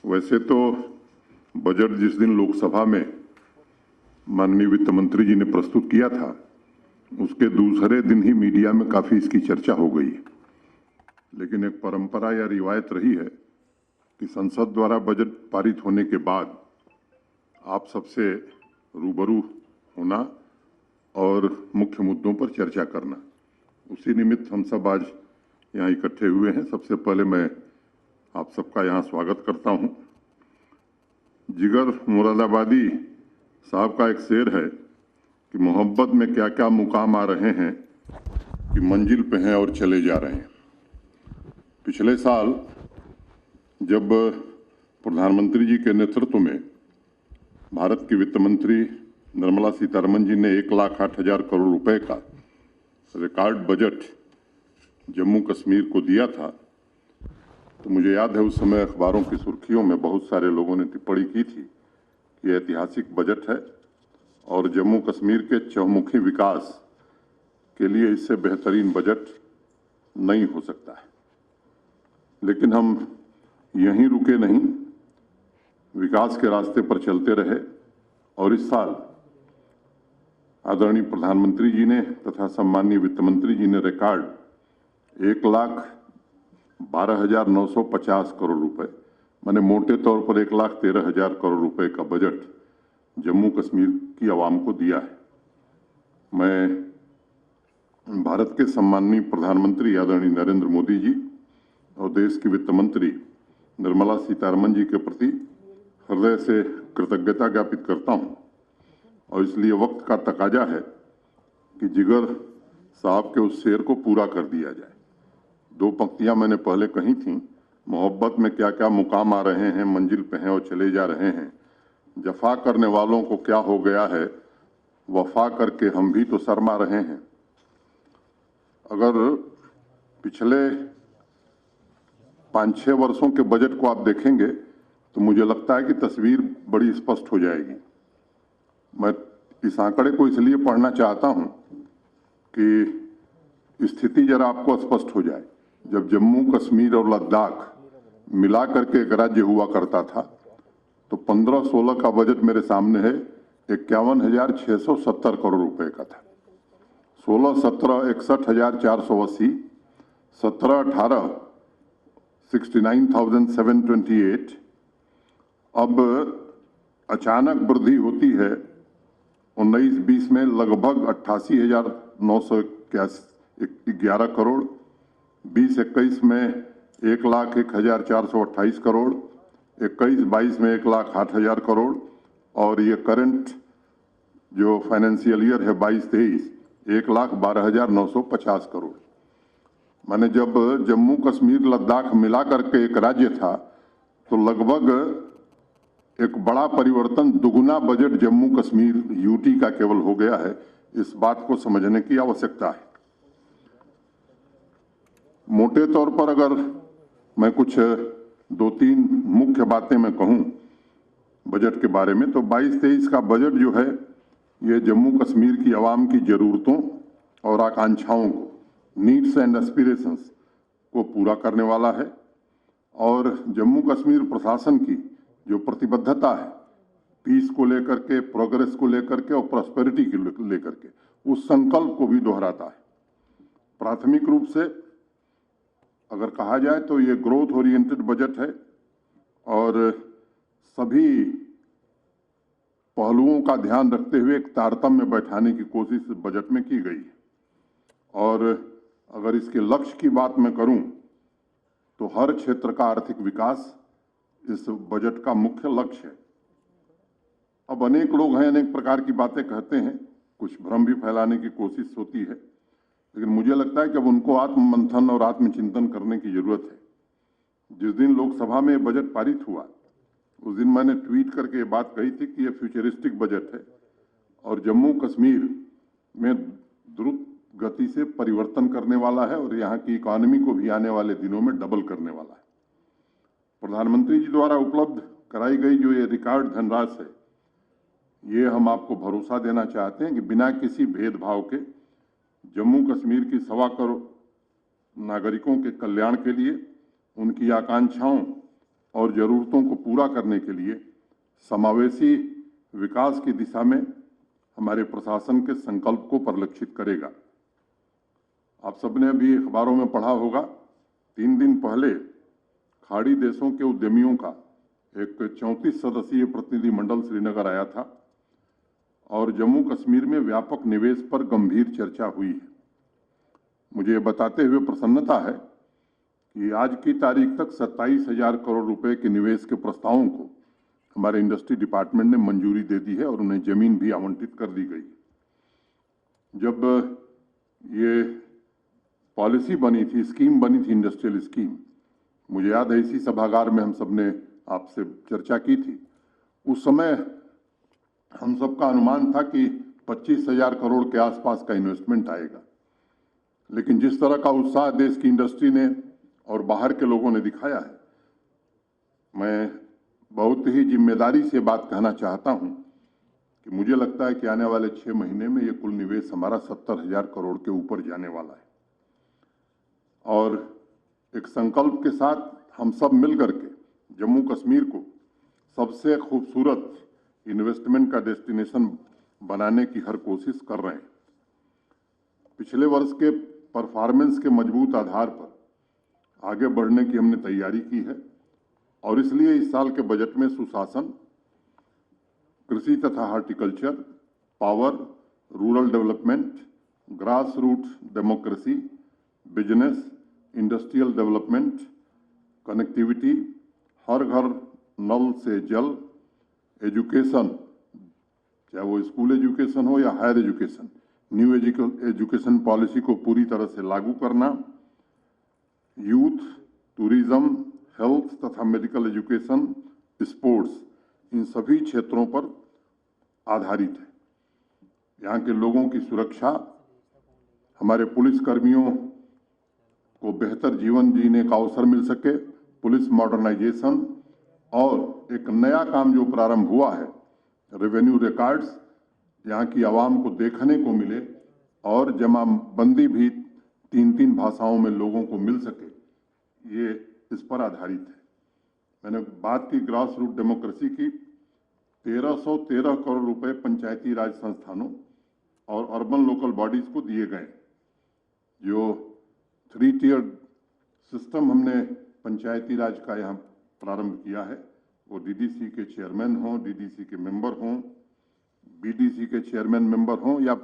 वैसे तो बजट जिस दिन लोकसभा में माननीय वित्त मंत्री जी ने प्रस्तुत किया था, उसके दूसरे दिन ही मीडिया में काफी इसकी चर्चा हो गई। लेकिन एक परंपरा या रिवायत रही है कि संसद द्वारा बजट पारित होने के बाद आप सबसे रूबरू होना और मुख्य मुद्दों पर चर्चा करना, उसी निमित्त हम सब आज यहाँ इकट्ठे हुए हैं। सबसे पहले मैं आप सबका यहाँ स्वागत करता हूँ। जिगर मुरादाबादी साहब का एक शेर है कि मोहब्बत में क्या क्या मुकाम आ रहे हैं कि मंजिल पे हैं और चले जा रहे हैं। पिछले साल जब प्रधानमंत्री जी के नेतृत्व में भारत की वित्त मंत्री निर्मला सीतारमण जी ने 1,08,000 करोड़ रुपए का रिकॉर्ड बजट जम्मू कश्मीर को दिया था, तो मुझे याद है उस समय अखबारों की सुर्खियों में बहुत सारे लोगों ने टिप्पणी की थी कि ऐतिहासिक बजट है और जम्मू कश्मीर के चहुमुखी विकास के लिए इससे बेहतरीन बजट नहीं हो सकता है। लेकिन हम यहीं रुके नहीं, विकास के रास्ते पर चलते रहे और इस साल आदरणीय प्रधानमंत्री जी ने तथा सम्माननीय वित्त मंत्री जी ने रिकॉर्ड 1,12,950 करोड़ रुपए, माने मोटे तौर पर 1,13,000 करोड़ रुपए का बजट जम्मू कश्मीर की आवाम को दिया है। मैं भारत के सम्माननीय प्रधानमंत्री आदरणीय नरेंद्र मोदी जी और देश की वित्त मंत्री निर्मला सीतारमण जी के प्रति हृदय से कृतज्ञता ज्ञापित करता हूं और इसलिए वक्त का तकाजा है कि जिगर साहब के उस शेर को पूरा कर दिया जाए। 2 पंक्तियां मैंने पहले कही थी, मोहब्बत में क्या क्या मुकाम आ रहे हैं, मंजिल पे हैं और चले जा रहे हैं। जफा करने वालों को क्या हो गया है, वफा करके हम भी तो शर्मा रहे हैं। अगर पिछले 5-6 वर्षों के बजट को आप देखेंगे तो मुझे लगता है कि तस्वीर बड़ी स्पष्ट हो जाएगी। मैं इस आंकड़े को इसलिए पढ़ना चाहता हूं कि स्थिति जरा आपको स्पष्ट हो जाए। जब जम्मू कश्मीर और लद्दाख मिला करके एक राज्य हुआ करता था तो 15-16 का बजट मेरे सामने है 51,670 करोड़ रुपए का था। 16-17 61,480, 17-18 69,728। अब अचानक वृद्धि होती है 19-20 में लगभग 88,911 करोड़, 20-21 में 1,01,428 करोड़, 21-22 में 1,08,000 करोड़ और ये करंट जो फाइनेंशियल ईयर है 22-23 1,12,950 करोड़। माने जब जम्मू कश्मीर लद्दाख मिला करके एक राज्य था तो लगभग एक बड़ा परिवर्तन, दुगुना बजट जम्मू कश्मीर यूटी का केवल हो गया है। इस बात को समझने की आवश्यकता है। मोटे तौर पर अगर मैं कुछ 2-3 मुख्य बातें मैं कहूं बजट के बारे में, तो 22-23 का बजट जो है ये जम्मू कश्मीर की आवाम की जरूरतों और आकांक्षाओं को, नीड्स एंड एस्पिरेशंस को पूरा करने वाला है और जम्मू कश्मीर प्रशासन की जो प्रतिबद्धता है पीस को लेकर के, प्रोग्रेस को लेकर के और प्रॉस्पेरिटी को लेकर के, उस संकल्प को भी दोहराता है। प्राथमिक रूप से अगर कहा जाए तो ये ग्रोथ ओरिएंटेड बजट है और सभी पहलुओं का ध्यान रखते हुए एक तारतम्य में बैठाने की कोशिश बजट में की गई है। और अगर इसके लक्ष्य की बात मैं करूं तो हर क्षेत्र का आर्थिक विकास इस बजट का मुख्य लक्ष्य है। अब अनेक लोग हैं, अनेक प्रकार की बातें कहते हैं, कुछ भ्रम भी फैलाने की कोशिश होती है, लेकिन मुझे लगता है कि अब उनको आत्ममंथन और आत्मचिंतन करने की जरूरत है। जिस दिन लोकसभा में बजट पारित हुआ उस दिन मैंने ट्वीट करके ये बात कही थी कि ये फ्यूचरिस्टिक बजट है और जम्मू कश्मीर में द्रुत गति से परिवर्तन करने वाला है और यहाँ की इकोनॉमी को भी आने वाले दिनों में डबल करने वाला है। प्रधानमंत्री जी द्वारा उपलब्ध कराई गई जो ये रिकॉर्ड धनराशि है, ये हम आपको भरोसा देना चाहते हैं कि बिना किसी भेदभाव के जम्मू कश्मीर की 1.25 करोड़ नागरिकों के कल्याण के लिए, उनकी आकांक्षाओं और जरूरतों को पूरा करने के लिए समावेशी विकास की दिशा में हमारे प्रशासन के संकल्प को परिलक्षित करेगा। आप सबने अभी अखबारों में पढ़ा होगा, 3 दिन पहले खाड़ी देशों के उद्यमियों का एक 34 सदस्यीय प्रतिनिधिमंडल श्रीनगर आया था और जम्मू कश्मीर में व्यापक निवेश पर गंभीर चर्चा हुई है। मुझे ये बताते हुए प्रसन्नता है कि आज की तारीख तक 27,000 करोड़ रुपए के निवेश के प्रस्तावों को हमारे इंडस्ट्री डिपार्टमेंट ने मंजूरी दे दी है और उन्हें जमीन भी आवंटित कर दी गई। जब ये पॉलिसी बनी थी, स्कीम बनी थी, इंडस्ट्रियल स्कीम, मुझे याद है इसी सभागार में हम सबने आपसे चर्चा की थी। उस समय हम सबका अनुमान था कि 25,000 करोड़ के आसपास का इन्वेस्टमेंट आएगा, लेकिन जिस तरह का उत्साह देश की इंडस्ट्री ने और बाहर के लोगों ने दिखाया है, मैं बहुत ही जिम्मेदारी से बात कहना चाहता हूं कि मुझे लगता है कि आने वाले 6 महीने में ये कुल निवेश हमारा 70,000 करोड़ के ऊपर जाने वाला है। और एक संकल्प के साथ हम सब मिलकर के जम्मू कश्मीर को सबसे खूबसूरत इन्वेस्टमेंट का डेस्टिनेशन बनाने की हर कोशिश कर रहे हैं। पिछले वर्ष के परफॉर्मेंस के मजबूत आधार पर आगे बढ़ने की हमने तैयारी की है और इसलिए इस साल के बजट में सुशासन, कृषि तथा horticulture, power, rural development, grass root democracy, business, industrial development, connectivity, हर घर नल से जल, एजुकेशन, चाहे वो स्कूल एजुकेशन हो या higher education, new education policy को पूरी तरह से लागू करना, यूथ, टूरिज्म, हेल्थ तथा मेडिकल एजुकेशन, स्पोर्ट्स, इन सभी क्षेत्रों पर आधारित है। यहाँ के लोगों की सुरक्षा, हमारे पुलिस कर्मियों को बेहतर जीवन जीने का अवसर मिल सके, पुलिस मॉडर्नाइजेशन और एक नया काम जो प्रारंभ हुआ है, रेवेन्यू रिकॉर्ड्स, यहाँ की आवाम को देखने को मिले और जमाबंदी भी 3-3 भाषाओं में लोगों को मिल सके, ये इस पर आधारित है। मैंने बात की ग्रास रूट डेमोक्रेसी की। 1313 करोड़ रुपए पंचायती राज संस्थानों और अर्बन लोकल बॉडीज को दिए गए। जो 3 टियर सिस्टम हमने पंचायती राज का यहाँ प्रारंभ किया है, वो डीडीसी के चेयरमैन हों, डीडीसी के मेंबर हों, बीडीसी के चेयरमैन मेंबर हों या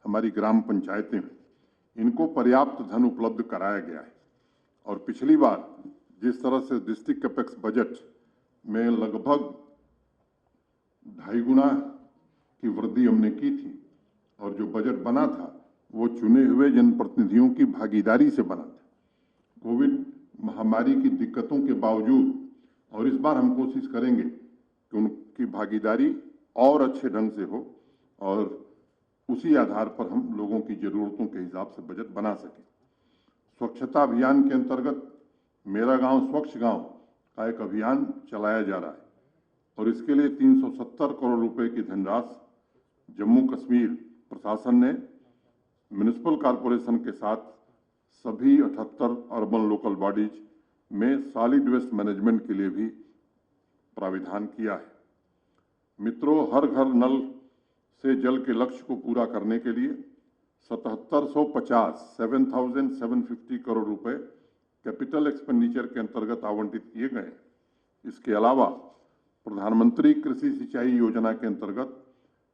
हमारी ग्राम पंचायतें हों, इनको पर्याप्त धन उपलब्ध कराया गया है। और पिछली बार जिस तरह से डिस्ट्रिक्ट कैपेक्स बजट में लगभग 2.5 गुना की वृद्धि हमने की थी और जो बजट बना था वो चुने हुए जनप्रतिनिधियों की भागीदारी से बना था। कोविड महामारी की दिक्कतों के बावजूद, और इस बार हम कोशिश करेंगे कि उनकी भागीदारी और अच्छे ढंग से हो और उसी आधार पर हम लोगों की जरूरतों के हिसाब से बजट बना सकें। स्वच्छता अभियान के अंतर्गत मेरा गांव स्वच्छ गांव का एक अभियान चलाया जा रहा है और इसके लिए 370 करोड़ रुपए की धनराशि जम्मू कश्मीर प्रशासन ने म्युनिसिपल कॉरपोरेशन के साथ सभी 78 अर्बन लोकल बॉडीज में सॉलिड वेस्ट मैनेजमेंट के लिए भी प्राविधान किया है। मित्रों, हर घर नल से जल के लक्ष्य को पूरा करने के लिए 7,750 करोड़ रुपए कैपिटल एक्सपेंडिचर के अंतर्गत आवंटित किए गए। इसके अलावा प्रधानमंत्री कृषि सिंचाई योजना के अंतर्गत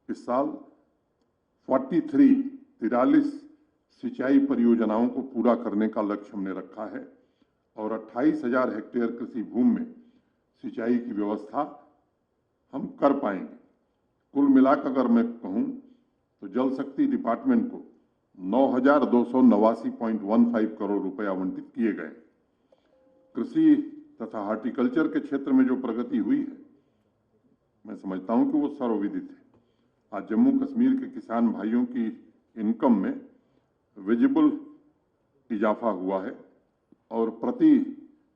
इस साल 43 सिंचाई परियोजनाओं को पूरा करने का लक्ष्य हमने रखा है और 28,000 हेक्टेयर कृषि भूमि में सिंचाई की व्यवस्था हम कर पाएंगे। कुल मिलाकर अगर मैं कहूं तो जल शक्ति डिपार्टमेंट को 9,289.15 करोड़ रुपए आवंटित किए गए। कृषि तथा हॉर्टिकल्चर के क्षेत्र में जो प्रगति हुई है, मैं समझता हूं कि वो सर्वविदित है। आज जम्मू कश्मीर के किसान भाइयों की इनकम में विजिबल इजाफा हुआ है और प्रति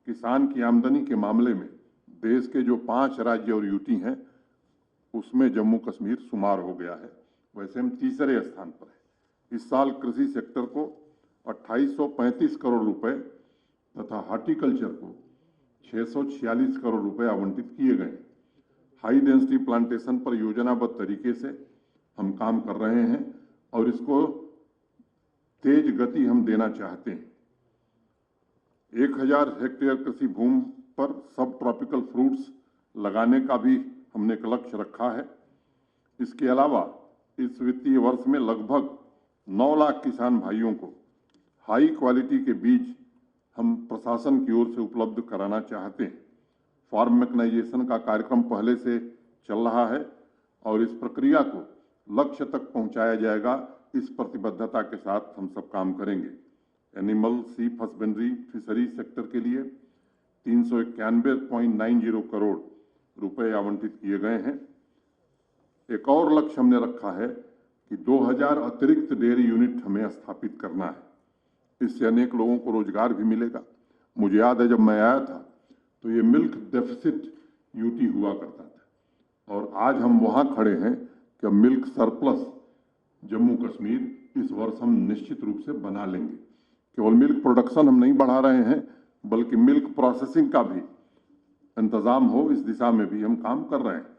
किसान की आमदनी के मामले में देश के जो 5 राज्य और यूटी हैं उसमें जम्मू कश्मीर शुमार हो गया है। वैसे हम तीसरे स्थान पर है। इस साल कृषि सेक्टर को 2835 करोड़ रुपए तथा हॉर्टिकल्चर को 646 करोड़ रुपए आवंटित किए गए। हाई डेंसिटी प्लांटेशन पर योजनाबद्ध तरीके से हम काम कर रहे हैं और इसको तेज गति हम देना चाहते हैं। 1000 हेक्टेयर कृषि भूमि पर सब ट्रॉपिकल फ्रूट्स लगाने का भी हमने एक लक्ष्य रखा है। इसके अलावा इस वित्तीय वर्ष में लगभग 9 लाख किसान भाइयों को हाई क्वालिटी के बीज हम प्रशासन की ओर से उपलब्ध कराना चाहते हैं। फार्म मैकेनाइजेशन का कार्यक्रम पहले से चल रहा है और इस प्रक्रिया को लक्ष्य तक पहुंचाया जाएगा। इस प्रतिबद्धता के साथ हम सब काम करेंगे। एनिमल सीप हस्बेंड्री फिशरी सेक्टर के लिए 391.90 करोड़ रुपए आवंटित किए गए हैं। एक और लक्ष्य हमने रखा है कि 2000 अतिरिक्त डेयरी यूनिट हमें स्थापित करना है। इससे अनेक लोगों को रोजगार भी मिलेगा। मुझे याद है जब मैं आया था तो ये मिल्क डेफिसिट यूटी हुआ करता था और आज हम वहां खड़े हैं कि मिल्क सरप्लस जम्मू कश्मीर इस वर्ष हम निश्चित रूप से बना लेंगे। केवल मिल्क प्रोडक्शन हम नहीं बढ़ा रहे हैं बल्कि मिल्क प्रोसेसिंग का भी इंतजाम हो, इस दिशा में भी हम काम कर रहे हैं।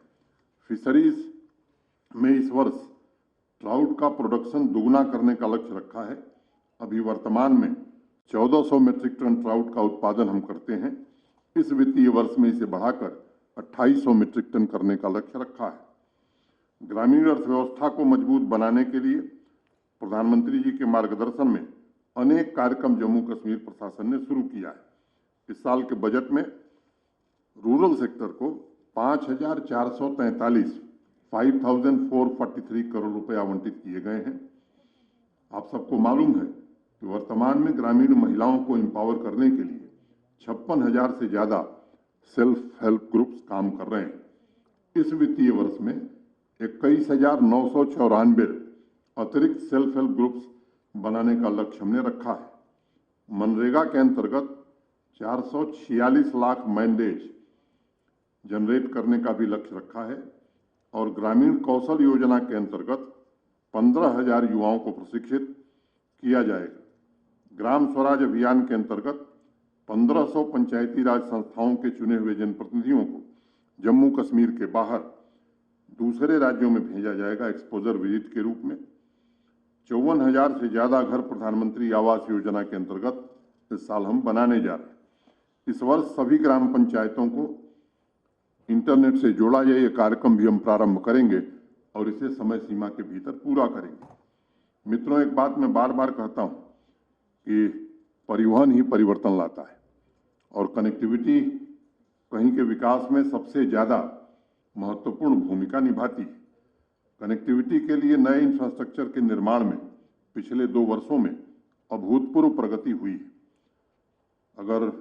फिशरीज में इस वर्ष ट्राउट का प्रोडक्शन दुगना करने का लक्ष्य रखा है। अभी वर्तमान में 1400 मीट्रिक टन ट्राउट का उत्पादन हम करते हैं। इस वित्तीय वर्ष में इसे बढ़ाकर 2800 मीट्रिक टन करने का लक्ष्य रखा है। ग्रामीण अर्थव्यवस्था को मजबूत बनाने के लिए प्रधानमंत्री जी के मार्गदर्शन में अनेक कार्यक्रम जम्मू कश्मीर प्रशासन ने शुरू किया है। इस साल के बजट में रूरल सेक्टर को 5,443 करोड़ रुपए आवंटित किए गए हैं। आप सबको मालूम है कि वर्तमान में ग्रामीण महिलाओं को एम्पावर करने के लिए 56,000 से ज्यादा सेल्फ हेल्प ग्रुप्स काम कर रहे हैं। इस वित्तीय वर्ष में 21,994 अतिरिक्त सेल्फ हेल्प ग्रुप्स बनाने का लक्ष्य हमने रखा है। मनरेगा के अंतर्गत 446 लाख मैंडेज जनरेट करने का भी लक्ष्य रखा है और ग्रामीण कौशल योजना के अंतर्गत 15,000 युवाओं को प्रशिक्षित किया जाएगा। ग्राम स्वराज अभियान के अंतर्गत 1500 पंचायती राज संस्थाओं के चुने हुए जनप्रतिनिधियों को जम्मू कश्मीर के बाहर दूसरे राज्यों में भेजा जाएगा एक्सपोजर विजिट के रूप में। 54,000 से ज्यादा घर प्रधानमंत्री आवास योजना के अंतर्गत इस साल हम बनाने जा रहे हैं। इस वर्ष सभी ग्राम पंचायतों को इंटरनेट से जोड़ा जाए, ये कार्यक्रम भी हम प्रारंभ करेंगे और इसे समय सीमा के भीतर पूरा करेंगे। मित्रों, एक बात मैं बार बार कहता हूं कि परिवहन ही परिवर्तन लाता है और कनेक्टिविटी कहीं के विकास में सबसे ज्यादा महत्वपूर्ण भूमिका निभाती है। कनेक्टिविटी के लिए नए इंफ्रास्ट्रक्चर के निर्माण में पिछले 2 वर्षों में अभूतपूर्व प्रगति हुई है। अगर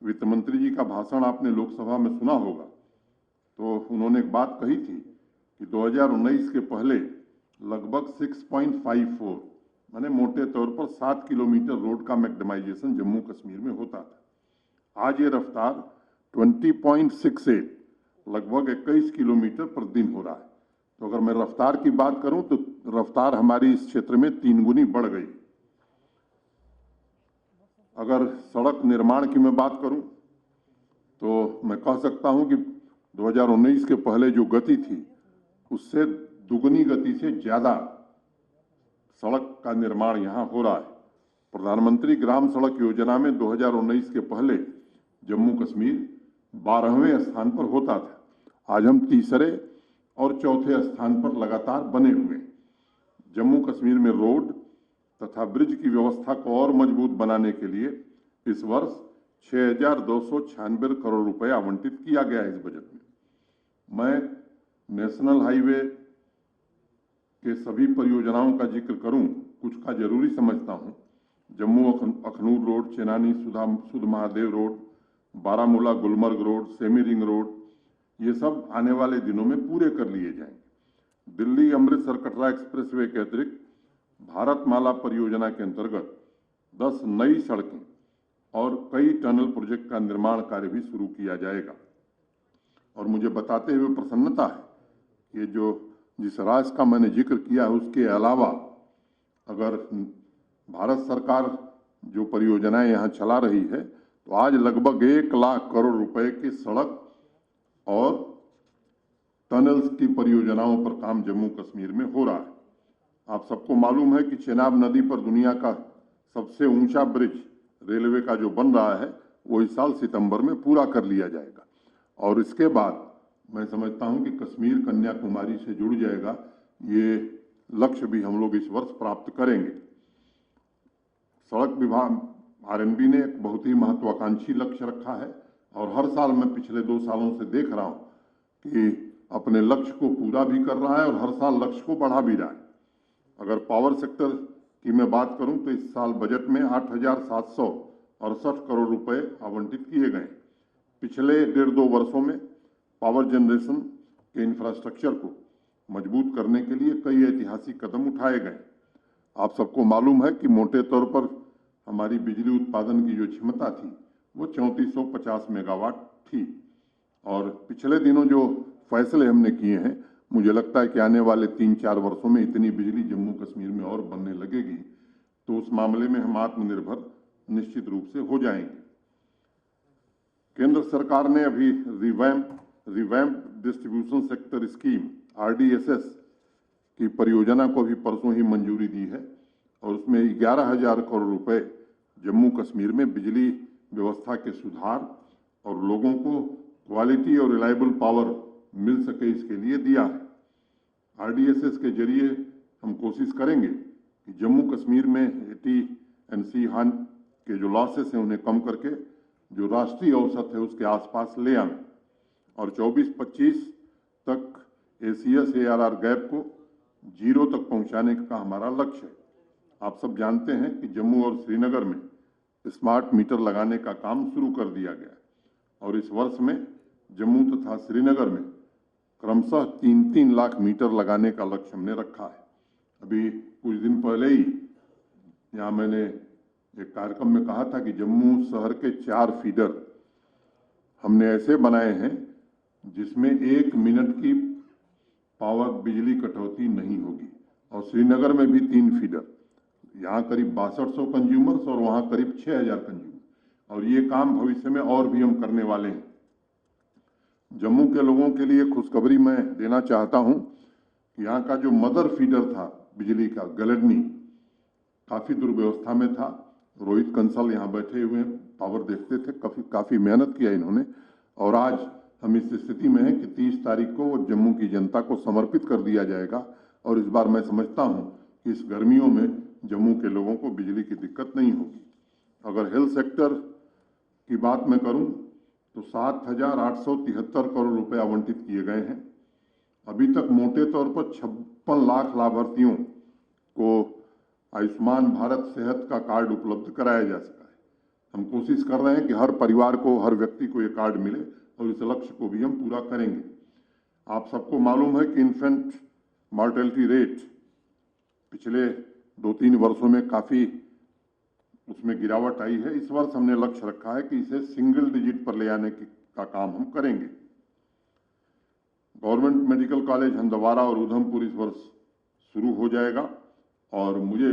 वित्त मंत्री जी का भाषण आपने लोकसभा में सुना होगा तो उन्होंने एक बात कही थी कि 2019 के पहले लगभग 6.54 माने मोटे तौर पर 7 किलोमीटर रोड का मैक्डेमाइजेशन जम्मू कश्मीर में होता था। आज ये रफ्तार 20.68 लगभग 21 किलोमीटर प्रतिदिन हो रहा है। तो अगर मैं रफ्तार की बात करूं तो रफ्तार हमारी इस क्षेत्र में 3 गुनी बढ़ गई। अगर सड़क निर्माण की मैं बात करूं तो मैं कह सकता हूं कि 2019 के पहले जो गति थी उससे दुगनी गति से ज्यादा सड़क का निर्माण यहां हो रहा है। प्रधानमंत्री ग्राम सड़क योजना में 2019 के पहले जम्मू कश्मीर 12वें स्थान पर होता था। आज हम तीसरे और चौथे स्थान पर लगातार बने हुए हैं। जम्मू कश्मीर में रोड तथा ब्रिज की व्यवस्था को और मजबूत बनाने के लिए इस वर्ष 6,296 करोड़ रुपए आवंटित किया गया है। इस बजट में मैं नेशनल हाईवे के सभी परियोजनाओं का जिक्र करूं, कुछ का जरूरी समझता हूं। जम्मू अखनूर रोड, चेनानी सुध Mahadev road, Baramulla Gulmarg road, semi ring road, ये सब आने वाले दिनों में पूरे कर लिए जाएंगे। दिल्ली अमृतसर कटरा एक्सप्रेसवे के अतिरिक्त भारतमाला परियोजना के अंतर्गत 10 नई सड़कें और कई टनल प्रोजेक्ट का निर्माण कार्य भी शुरू किया जाएगा। और मुझे बताते हुए प्रसन्नता है कि जिस राज्य का मैंने जिक्र किया है उसके अलावा अगर भारत सरकार जो परियोजनाएं यहाँ चला रही है तो आज लगभग 1 लाख करोड़ रुपए की सड़क और टनल्स की परियोजनाओं पर काम जम्मू कश्मीर में हो रहा है। आप सबको मालूम है कि चेनाब नदी पर दुनिया का सबसे ऊंचा ब्रिज रेलवे का जो बन रहा है वो इस साल सितंबर में पूरा कर लिया जाएगा और इसके बाद मैं समझता हूं कि कश्मीर कन्याकुमारी से जुड़ जाएगा। ये लक्ष्य भी हम लोग इस वर्ष प्राप्त करेंगे। सड़क विभाग आरएनबी ने एक बहुत ही महत्वाकांक्षी लक्ष्य रखा है और हर साल मैं पिछले 2 सालों से देख रहा हूं कि अपने लक्ष्य को पूरा भी कर रहा है और हर साल लक्ष्य को बढ़ा भी रहा है। अगर पावर सेक्टर की मैं बात करूं तो इस साल बजट में 8,768 करोड़ रुपए आवंटित किए गए। पिछले 1.5-2 वर्षों में पावर जनरेशन के इंफ्रास्ट्रक्चर को मजबूत करने के लिए कई ऐतिहासिक कदम उठाए गए। आप सबको मालूम है कि मोटे तौर पर हमारी बिजली उत्पादन की जो क्षमता थी वो 3450 मेगावाट थी और पिछले दिनों जो फैसले हमने किए हैं, मुझे लगता है कि आने वाले 3-4 वर्षों में इतनी बिजली जम्मू कश्मीर में और बनने लगेगी तो उस मामले में हम आत्मनिर्भर निश्चित रूप से हो जाएंगे। केंद्र सरकार ने अभी revamp distribution sector scheme RDSS की परियोजना को भी परसों ही मंजूरी दी है और उसमें 11,000 करोड़ रुपए जम्मू कश्मीर में बिजली व्यवस्था के सुधार और लोगों को क्वालिटी और रिलायबल पावर मिल सके इसके लिए दिया है। RDSS के जरिए हम कोशिश करेंगे कि जम्मू कश्मीर में AT&C हान के जो लॉसेस हैं उन्हें कम करके जो राष्ट्रीय औसत है उसके आसपास ले आएं और 24-25 तक ACS ARR गैप को 0 तक पहुंचाने का हमारा लक्ष्य है। आप सब जानते हैं कि जम्मू और श्रीनगर में स्मार्ट मीटर लगाने का काम शुरू कर दिया गया और इस वर्ष में जम्मू तथा श्रीनगर में क्रमशः 3-3 लाख मीटर लगाने का लक्ष्य हमने रखा है। अभी कुछ दिन पहले ही यहाँ मैंने एक कार्यक्रम में कहा था कि जम्मू शहर के 4 फीडर हमने ऐसे बनाए हैं जिसमें 1 मिनट की पावर बिजली कटौती नहीं होगी और श्रीनगर में भी 3 फीडर, यहाँ करीब 6200 कंज्यूमर्स और वहाँ करीब 6000 कंज्यूमर और ये काम भविष्य में और भी हम करने वाले हैं। जम्मू के लोगों के लिए खुशखबरी मैं देना चाहता हूँ कि यहाँ का जो मदर फीडर था बिजली का गलडनी काफ़ी दुर्व्यवस्था में था। रोहित कंसल यहाँ बैठे हुए हैं, पावर देखते थे, काफ़ी मेहनत किया इन्होंने और आज हम इस स्थिति में हैं कि 30 तारीख को वो जम्मू की जनता को समर्पित कर दिया जाएगा और इस बार मैं समझता हूँ कि इस गर्मियों में जम्मू के लोगों को बिजली की दिक्कत नहीं होगी। अगर हेल्थ सेक्टर की बात मैं करूँ तो 7,873 करोड़ रुपए आवंटित किए गए हैं। अभी तक मोटे तौर पर 56 लाख लाभार्थियों को आयुष्मान भारत सेहत का कार्ड उपलब्ध कराया जा सका है। हम कोशिश कर रहे हैं कि हर परिवार को, हर व्यक्ति को ये कार्ड मिले और इस लक्ष्य को भी हम पूरा करेंगे। आप सबको मालूम है कि इन्फेंट मॉर्टेलिटी रेट पिछले 2-3 वर्षों में काफ़ी उसमें गिरावट आई है। इस वर्ष हमने लक्ष्य रखा है कि इसे सिंगल डिजिट पर ले आने का काम हम करेंगे। गवर्नमेंट मेडिकल कॉलेज हंदवारा और उधमपुर इस वर्ष शुरू हो जाएगा और मुझे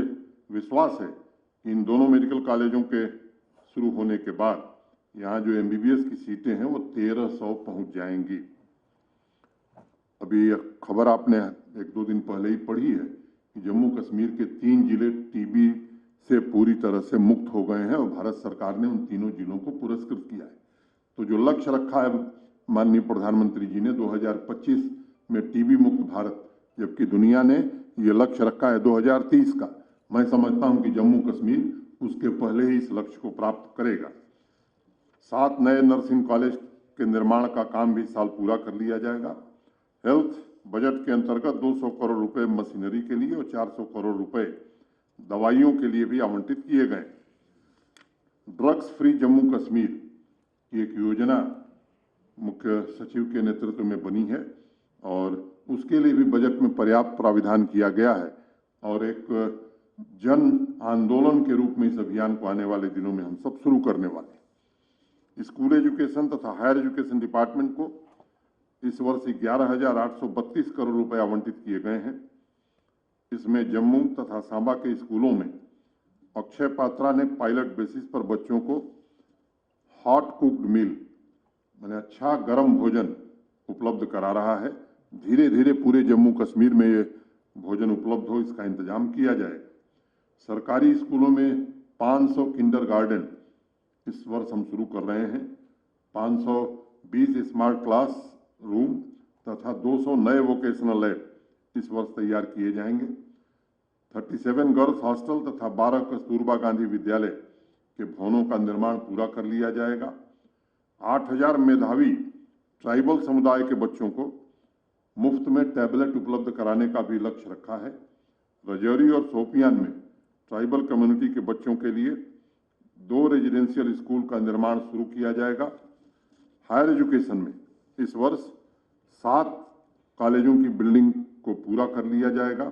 विश्वास है कि इन दोनों मेडिकल कॉलेजों के शुरू होने के बाद यहाँ जो MBBS की सीटें हैं वो 1300 पहुँच जाएंगी। अभी खबर आपने 1-2 दिन पहले ही पढ़ी है कि जम्मू कश्मीर के 3 जिले TB से पूरी तरह से मुक्त हो गए हैं और भारत सरकार ने उन तीनों जिलों को पुरस्कृत किया है। तो जो लक्ष्य रखा है माननीय प्रधानमंत्री जी ने 2025 में TB मुक्त भारत, जबकि दुनिया ने ये लक्ष्य रखा है 2030 का, मैं समझता हूं कि जम्मू कश्मीर उसके पहले ही इस लक्ष्य को प्राप्त करेगा। 7 नए नर्सिंग कॉलेज के निर्माण का काम भी इस साल पूरा कर लिया जाएगा। हेल्थ बजट के अंतर्गत 200 करोड़ रुपए मशीनरी के लिए और 400 करोड़ रुपए दवाइयों के लिए भी आवंटित किए गए। ड्रग्स फ्री जम्मू कश्मीर की एक योजना मुख्य सचिव के नेतृत्व में बनी है और उसके लिए भी बजट में पर्याप्त प्राविधान किया गया है और एक जन आंदोलन के रूप में इस अभियान को आने वाले दिनों में हम सब शुरू करने वाले हैं। स्कूल एजुकेशन तथा हायर एजुकेशन डिपार्टमेंट को इस वर्ष 11,832 करोड़ रुपए आवंटित किए गए हैं। इसमें जम्मू तथा सांबा के स्कूलों में अक्षय पात्रा ने पायलट बेसिस पर बच्चों को हॉट कुक्ड मील मैंने अच्छा गर्म भोजन उपलब्ध करा रहा है। धीरे धीरे पूरे जम्मू कश्मीर में ये भोजन उपलब्ध हो, इसका इंतजाम किया जाए। सरकारी स्कूलों में 500 किंडरगार्टन इस वर्ष हम शुरू कर रहे हैं। 520 स्मार्ट क्लास रूम तथा 200 नए वोकेशनल लैब इस वर्ष तैयार किए जाएंगे। 37 गर्ल्स हॉस्टल तथा 12 कस्तूरबा गांधी विद्यालय के भवनों का निर्माण पूरा कर लिया जाएगा। 8000 मेधावी ट्राइबल समुदाय के बच्चों को मुफ्त में टैबलेट उपलब्ध कराने का भी लक्ष्य रखा है। राजौरी और शोपियान में ट्राइबल कम्युनिटी के बच्चों के लिए 2 रेजिडेंशियल स्कूल का निर्माण शुरू किया जाएगा। हायर एजुकेशन में इस वर्ष 7 कॉलेजों की बिल्डिंग को पूरा कर लिया जाएगा।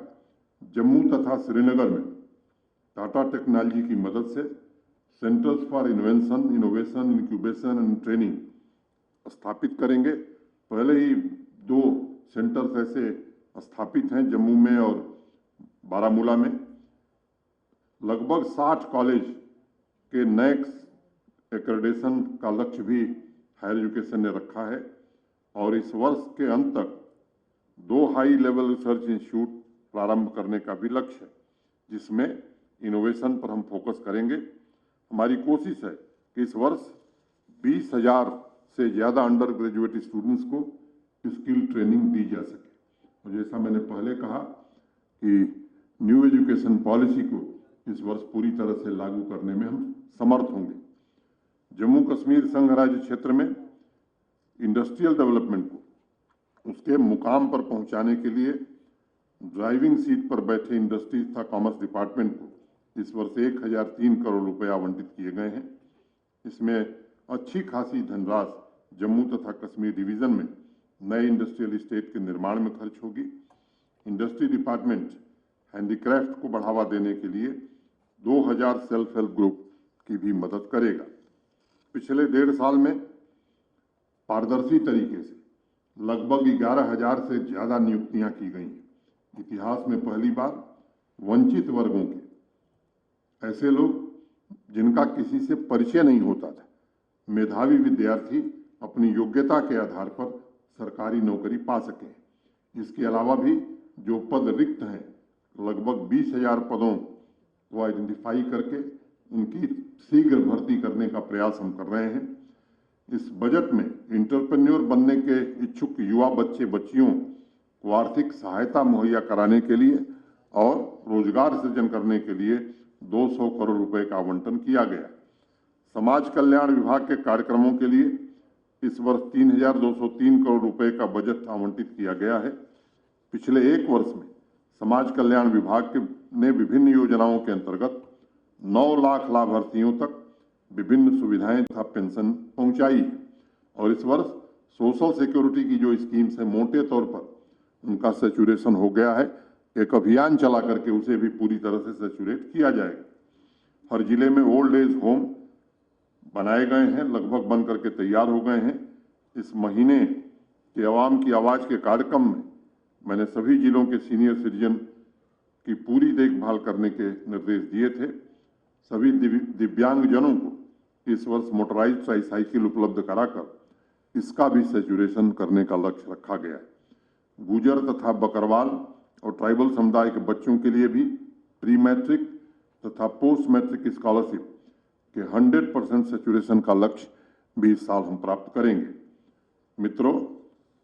जम्मू तथा श्रीनगर में टाटा टेक्नोलॉजी की मदद से centres for invention, innovation, incubation and training स्थापित करेंगे। पहले ही 2 सेंटर्स ऐसे स्थापित हैं जम्मू में और बारामूला में। लगभग 60 कॉलेज के नेक्स्ट एक्रेडिटेशन का लक्ष्य भी हायर एजुकेशन ने रखा है और इस वर्ष के अंत तक 2 हाई लेवल रिसर्च इंस्टीट्यूट प्रारंभ करने का भी लक्ष्य है, जिसमें इनोवेशन पर हम फोकस करेंगे। हमारी कोशिश है कि इस वर्ष 20,000 से ज़्यादा अंडर ग्रेजुएट स्टूडेंट्स को स्किल ट्रेनिंग दी जा सके। और जैसा मैंने पहले कहा कि न्यू एजुकेशन पॉलिसी को इस वर्ष पूरी तरह से लागू करने में हम समर्थ होंगे। जम्मू कश्मीर संघ राज्य क्षेत्र में इंडस्ट्रियल डेवलपमेंट को उसके मुकाम पर पहुंचाने के लिए ड्राइविंग सीट पर बैठे इंडस्ट्रीज तथा कॉमर्स डिपार्टमेंट को इस वर्ष 1003 करोड़ रुपए आवंटित किए गए हैं। इसमें अच्छी खासी धनराशि जम्मू तथा कश्मीर डिवीजन में नए इंडस्ट्रियल इस्टेट के निर्माण में खर्च होगी। इंडस्ट्री डिपार्टमेंट हैंडीक्राफ्ट को बढ़ावा देने के लिए 2000 सेल्फ हेल्प ग्रुप की भी मदद करेगा। पिछले 1.5 साल में पारदर्शी तरीके से लगभग 11,000 से ज़्यादा नियुक्तियां की गई हैं। इतिहास में पहली बार वंचित वर्गों के ऐसे लोग जिनका किसी से परिचय नहीं होता था, मेधावी विद्यार्थी अपनी योग्यता के आधार पर सरकारी नौकरी पा सकें। इसके अलावा भी जो पद रिक्त हैं, लगभग 20,000 पदों को आइडेंटिफाई करके उनकी शीघ्र भर्ती करने का प्रयास हम कर रहे हैं। इस बजट में एंटरप्रेन्योर बनने के इच्छुक युवा बच्चे बच्चियों को आर्थिक सहायता मुहैया कराने के लिए और रोजगार सृजन करने के लिए 200 करोड़ रुपए का आवंटन किया गया। समाज कल्याण विभाग के कार्यक्रमों के लिए इस वर्ष 3,203 करोड़ रुपए का बजट आवंटित किया गया है। पिछले 1 वर्ष में समाज कल्याण विभाग ने विभिन्न योजनाओं के अंतर्गत 9 लाख लाभार्थियों तक विभिन्न सुविधाएं तथा पेंशन पहुंचाई है और इस वर्ष सोशल सिक्योरिटी की जो स्कीम्स है, मोटे तौर पर उनका सैचुरेशन हो गया है। एक अभियान चला करके उसे भी पूरी तरह से सैचुरेट किया जाएगा। हर जिले में ओल्ड एज होम बनाए गए हैं, लगभग बन करके तैयार हो गए हैं। इस महीने के आवाम की आवाज़ के कार्यक्रम में मैंने सभी जिलों के सीनियर सिटीजन की पूरी देखभाल करने के निर्देश दिए थे। सभी दिव्यांगजनों को इस वर्ष मोटराइज्ड ट्राईसाइकिल उपलब्ध कराकर इसका भी सैचुरेशन करने का लक्ष्य रखा गया है। गुजर तथा बकरवाल और ट्राइबल समुदाय के बच्चों के लिए भी प्री मैट्रिक तथा पोस्ट मैट्रिक स्कॉलरशिप के 100% सैचुरेशन का लक्ष्य भी इस साल हम प्राप्त करेंगे। मित्रों,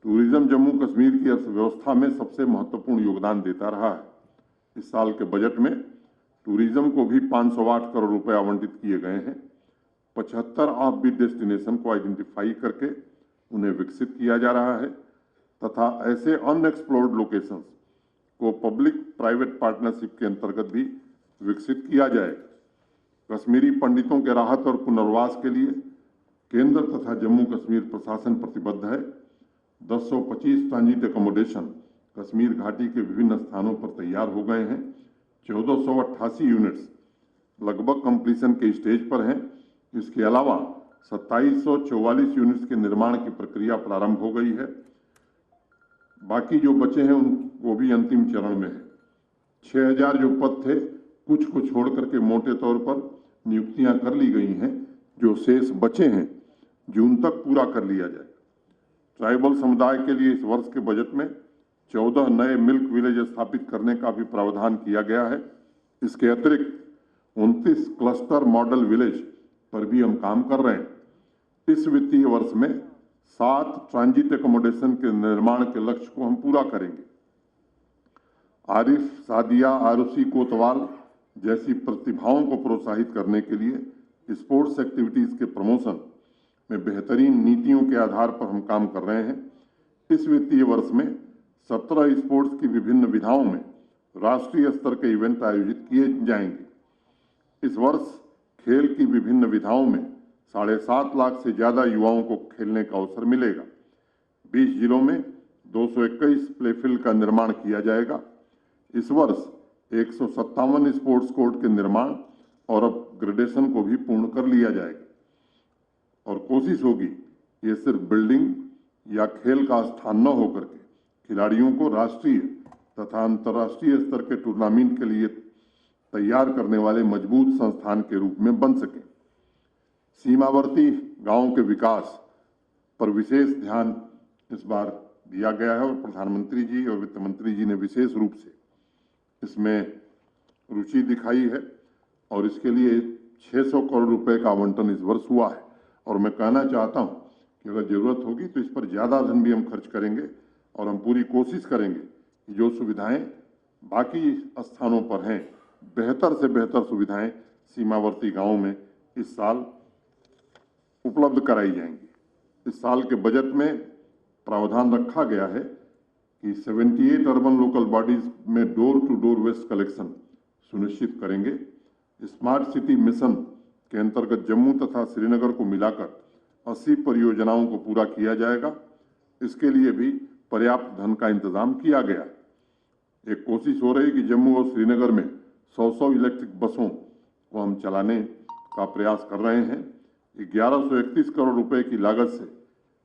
टूरिज्म जम्मू कश्मीर की अर्थव्यवस्था में सबसे महत्वपूर्ण योगदान देता रहा है। इस साल के बजट में टूरिज्म को भी 508 करोड़ रुपए आवंटित किए गए हैं। 75 ऑफबीट डेस्टिनेशन को आइडेंटिफाई करके उन्हें विकसित किया जा रहा है तथा ऐसे अनएक्सप्लोर्ड लोकेशंस को पब्लिक प्राइवेट पार्टनरशिप के अंतर्गत भी विकसित किया जाएगा। कश्मीरी पंडितों के राहत और पुनर्वास के लिए केंद्र तथा जम्मू कश्मीर प्रशासन प्रतिबद्ध है। 1025 ट्रांजिट एकोमोडेशन कश्मीर घाटी के विभिन्न स्थानों पर तैयार हो गए हैं। 1488 यूनिट्स लगभग कंप्लीशन के स्टेज पर हैं। इसके अलावा 2744 यूनिट्स के निर्माण की प्रक्रिया प्रारंभ हो गई है। बाकी जो बचे हैं वो भी अंतिम चरण में है। 6000 जो पद थे, कुछ को छोड़ करके मोटे तौर पर नियुक्तियां कर ली गई हैं। जो शेष बचे हैं जून तक पूरा कर लिया जाएगा। ट्राइबल समुदाय के लिए इस वर्ष के बजट में 14 नए मिल्क विलेज स्थापित करने का भी प्रावधान किया गया है। इसके अतिरिक्त 29 क्लस्टर मॉडल विलेज पर भी हम काम कर रहे हैं। इस वित्तीय वर्ष में 7 ट्रांजिट एकोमोडेशन के निर्माण के लक्ष्य को हम पूरा करेंगे। आरिफ, सादिया, आरुषि कोतवाल जैसी प्रतिभाओं को प्रोत्साहित करने के लिए स्पोर्ट्स एक्टिविटीज के प्रमोशन में बेहतरीन नीतियों के आधार पर हम काम कर रहे हैं। इस वित्तीय वर्ष में 17 स्पोर्ट्स की विभिन्न विधाओं में राष्ट्रीय स्तर के इवेंट आयोजित किए जाएंगे। इस वर्ष खेल की विभिन्न विधाओं में 7.5 लाख से ज्यादा युवाओं को खेलने का अवसर मिलेगा। 20 जिलों में 221 प्लेफील्ड का निर्माण किया जाएगा। इस वर्ष 157 स्पोर्ट्स कोर्ट के निर्माण और अपग्रेडेशन को भी पूर्ण कर लिया जाएगा और कोशिश होगी ये सिर्फ बिल्डिंग या खेल का स्थान न होकर के खिलाड़ियों को राष्ट्रीय तथा अंतर्राष्ट्रीय स्तर के टूर्नामेंट के लिए तैयार करने वाले मजबूत संस्थान के रूप में बन सके। सीमावर्ती गांवों के विकास पर विशेष ध्यान इस बार दिया गया है और प्रधानमंत्री जी और वित्त मंत्री जी ने विशेष रूप से इसमें रुचि दिखाई है और इसके लिए 600 करोड़ रुपए का आवंटन इस वर्ष हुआ है। और मैं कहना चाहता हूं कि अगर जरूरत होगी तो इस पर ज्यादा धन भी हम खर्च करेंगे और हम पूरी कोशिश करेंगे कि जो सुविधाएं बाकी स्थानों पर हैं, बेहतर से बेहतर सुविधाएं सीमावर्ती गांवों में इस साल उपलब्ध कराई जाएंगी। इस साल के बजट में प्रावधान रखा गया है कि 78 अर्बन लोकल बॉडीज में door to door waste collection सुनिश्चित करेंगे। स्मार्ट सिटी मिशन के अंतर्गत जम्मू तथा श्रीनगर को मिलाकर 80 परियोजनाओं को पूरा किया जाएगा। इसके लिए भी पर्याप्त धन का इंतजाम किया गया। एक कोशिश हो रही कि जम्मू और श्रीनगर में 100 इलेक्ट्रिक बसों को हम चलाने का प्रयास कर रहे हैं। 1131 करोड़ रुपए की लागत से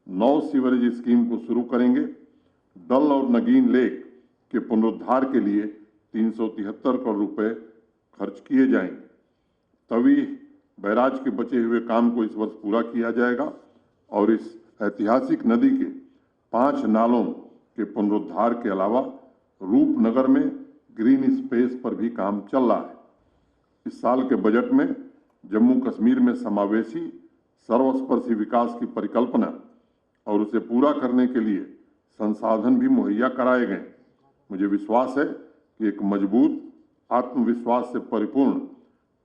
9 सीवरेज स्कीम को शुरू करेंगे। डल और नगीन लेक के पुनरुद्धार के लिए 373 करोड़ रुपए खर्च किए जाएंगे। तवी बैराज के बचे हुए काम को इस वर्ष पूरा किया जाएगा और इस ऐतिहासिक नदी के 5 नालों के पुनरुद्धार के अलावा रूपनगर में ग्रीन स्पेस पर भी काम चल रहा है। इस साल के बजट में जम्मू कश्मीर में समावेशी सर्वस्पर्शी विकास की परिकल्पना और उसे पूरा करने के लिए संसाधन भी मुहैया कराए गए। मुझे विश्वास है कि एक मजबूत, आत्मविश्वास से परिपूर्ण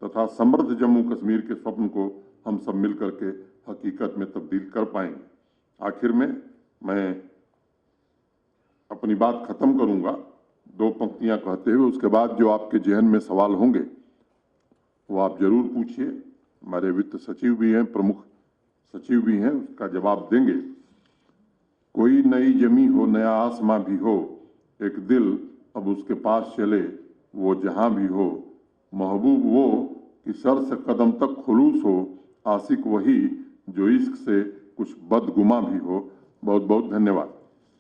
तथा समृद्ध जम्मू कश्मीर के स्वप्न को हम सब मिलकर के हकीकत में तब्दील कर पाएंगे। आखिर में मैं अपनी बात खत्म करूंगा 2 पंक्तियां कहते हुए, उसके बाद जो आपके जहन में सवाल होंगे वो आप जरूर पूछिए। हमारे वित्त सचिव भी हैं, प्रमुख सचिव भी हैं, उसका जवाब देंगे। कोई नई जमी हो, नया आसमां भी हो, एक दिल अब उसके पास चले, वो जहां भी हो, महबूब वो कि सर से कदम तक खुलूस हो, आशिक वही जो इश्क से कुछ बदगुमा भी हो। बहुत बहुत धन्यवाद।